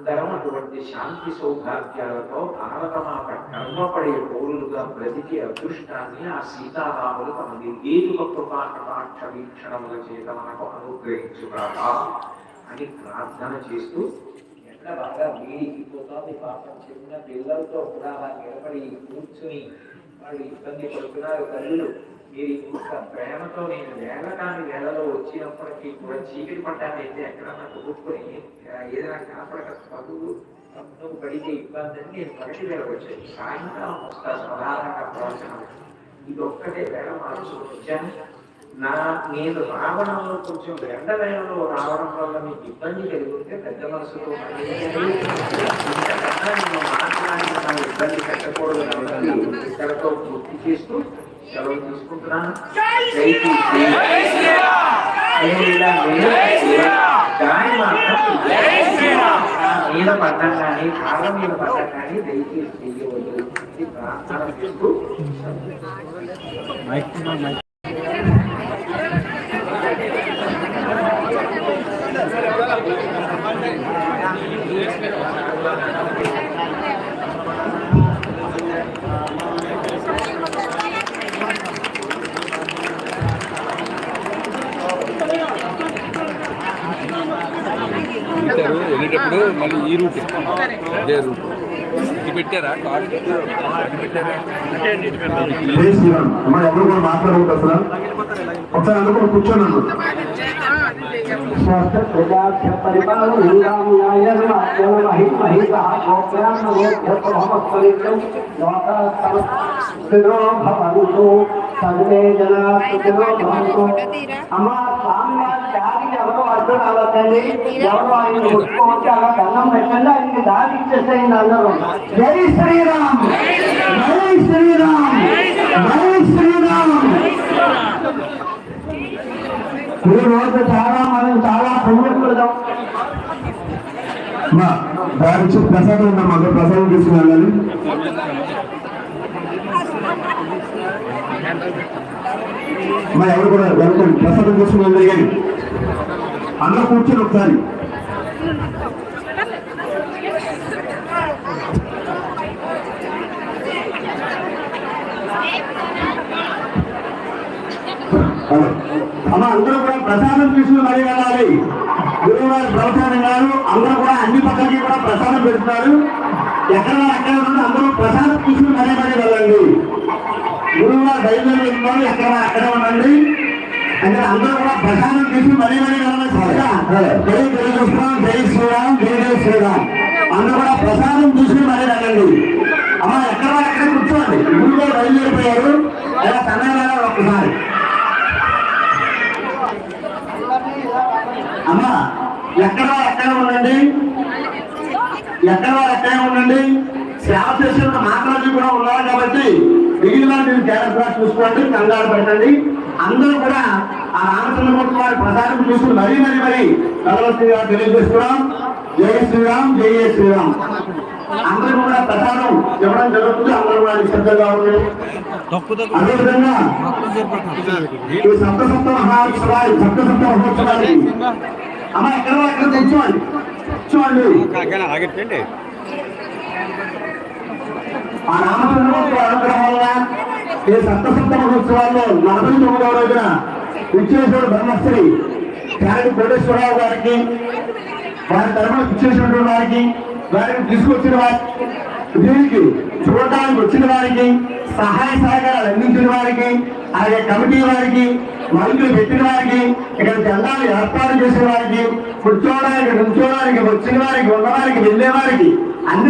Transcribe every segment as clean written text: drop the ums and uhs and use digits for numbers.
అందరం అటువంటి శాంతి సౌభాగ్యాలతో భారతమాత కర్మపడే పౌరులుగా బ్రతికి అదృష్టాన్ని ఆ సీతారాములు తమ నిర్గేతుక కృపాకటాక్ష వీక్షణముల చేత మనకు అనుగ్రహించుగాక అని ప్రార్థన చేస్తూ ఎండ బాగా వేడికిపోతుంది. పాపం చిన్న పిల్లలతో కూడా అలా నిలబడి కూర్చుని వాళ్ళు ఇబ్బంది పడుతున్నారు. తల్లులు మీరు ఇంత ప్రేమతో నేను వేళకాని వేళలో వచ్చినప్పటికీ కూడా చీకటి పడ్డానైతే ఎక్కడన్నా కొనుక్కొని ఏదైనా కనపడక చదువు శబ్దం పడితే ఇబ్బంది అని నేను పగటి వేళకు వచ్చాను. సాయంకాలం వస్తా సాధారణంగా ప్రవచనం. ఇది ఒక్కటే వేళ మార్చుకుని వచ్చాను. నేను రావడంలో కొంచెం ఎండ వేళలో రావడం వల్ల మీకు ఇబ్బంది కలిగితే పెద్ద మనసుతో మాట్లాడి ఇబ్బంది పెట్టకూడదు కాబట్టి ఇక్కడతో పూర్తి చేస్తూ సెలవు తీసుకుంటున్నాను. దాని మాత్రం మీద పడ్డం కానీ కాళ్ళ మీద పడ్డం కానీ దయచేసి చెయ్యవద్దు ప్రార్థన చేస్తూ వెళ్ళేటప్పుడు మళ్ళీ ఈ రూట్ అదే రూట్ ఇది పెట్టారా కార్డు పెట్టారా? ఎవరు కూడా మాట్లాడకూడదు అసలు. ఒకసారి అందుకు కూర్చోను. సర్వే జనా అమ్మా స్వామి ఎవరో అర్థం అవ్వద్దండి. ఎవరో ఆయన ముట్టుకోవచ్చు అలా దండం పెట్టండి. ఆయనకి దారి ఇచ్చేసేయండి అందరూ. జై శ్రీరామ్, జై శ్రీరామ్, జై శ్రీరామ్. ఈ రోజు మనం చాలా పుణ్యకృతం. దారి ఇచ్చి ప్రసాదం ఉందా? మాకు ప్రసాదం తీసుకుని వెళ్ళాలి. ఎవరు కూడా వెళ్తాం ప్రసాదం తీసుకుని వెళ్ళాలి. కానీ అందరూ కూర్చొని ఒకసారి అమ్మ అందరూ కూడా ప్రసాదం తీసుకుని మరీ వెళ్ళాలి. గురువు గారు ప్రవచనం గారు అందరూ కూడా అన్ని పక్కలకి కూడా ప్రసాదం పెడుతున్నారు. ఎక్కడ ఉంటే అందరూ ప్రసాదం తీసుకుని మరీ వెళ్ళండి. గురువు గారు బయలుదేరి వెళ్తున్నారు. ఎక్కడ అక్కడే ఉండండి. అంటే అందరూ కూడా ప్రసాదం తీసుకుని మరీ వెళ్ళాలి. జై శ్రీరామ్, జై శ్రీరామ్, జై జై శ్రీరామ్. అందరూ కూడా ప్రసాదం తీసుకుని మరీ వెళ్ళండి. అమ్మ ఎక్కడ కూర్చోండి. గురువు గారు బయలుదేరిపోయారు. అలా సమయాలు ఒక్కసారి అమ్మా ఎక్కడ ఉండండి. ఎక్కడే ఉండండి. సేవ చేసిన మాట్లాడి కూడా ఉన్నారు కాబట్టి మిగిలిన మీరు జాగ్రత్తగా చూసుకోండి. కంగారు పెట్టండి. అందరూ కూడా ఆ రామచంద్రమూర్తి వారి ప్రసాదం చూసుకుని మరీ భగవద్గీత తెలియజేస్తున్నాం. జై శ్రీరామ్, జై జై శ్రీరామ్. అందరూ కూడా ప్రసాదం ఇవ్వడం జరుగుతుంది. అందరూ కూడా నిశ్శబ్దంగా ఉంది. అదేవిధంగా ఈ సప్తసప్త మహోత్సవానికి అమ్మ ఎక్కడ కూర్చోండి. ఆ రామచంద్రమూర్తి అనుగ్రహం వల్ల ఈ సప్తసప్త మహోత్సవాల్లో 49వ రోజున విచ్చేశ్వరుడు బ్రహ్మశ్రీ త్యాగి కోటేశ్వరరావు గారికి, వారి తరఫున విచ్చేసినటువంటి వారికి, వారిని తీసుకొచ్చిన వారికి, దీనికి చూడటానికి వచ్చిన వారికి, సహాయ సహకారాలు అందించిన వారికి, అలాగే కమిటీ వారికి, మైకులు పెట్టిన వారికి, ఇక్కడ జెండాలు ఏర్పాటు చేసిన వారికి, కూర్చోవడానికి నుంచోవడానికి వచ్చిన వారికి, ఉన్నవారికి, వెళ్ళే వారికి అన్ని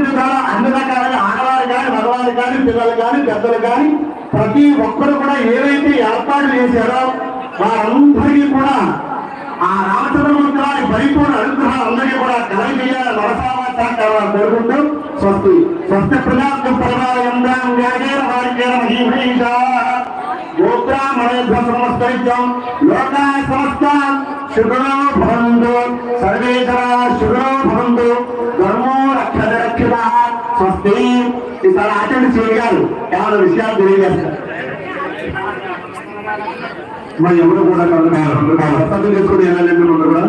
రకాలుగా ఆడవారు కానీ, మగవారు కానీ, పిల్లలు కానీ, పెద్దలు కానీ ప్రతి ఒక్కరు కూడా ఏవైతే ఏర్పాటు చేశారో వారందరికీ కూడా ఆ రామచంద్రమూర్తి వారి పరిపూర్ణ అనుగ్రహాలు అందరికీ కూడా కలగజేయాలని మనసావాచారం జరుగుతూ స్వస్తి స్వస్తి ప్రజాత్మ ప్రభావం సమస్తరిత్యం లోకా సమస్త శుభ్రో భవంతు సర్వే జనా శుభ్రో భవంతు ధర్మో రక్షత రక్షిత స్వస్తి. ఈసారి ఆచరణ చేయగారు ఏమైనా విషయాలు తెలియజేస్తారు. మరి ఎవరు కూడా ప్రసాదం చేసుకుని వెళ్ళాలంటే కూడా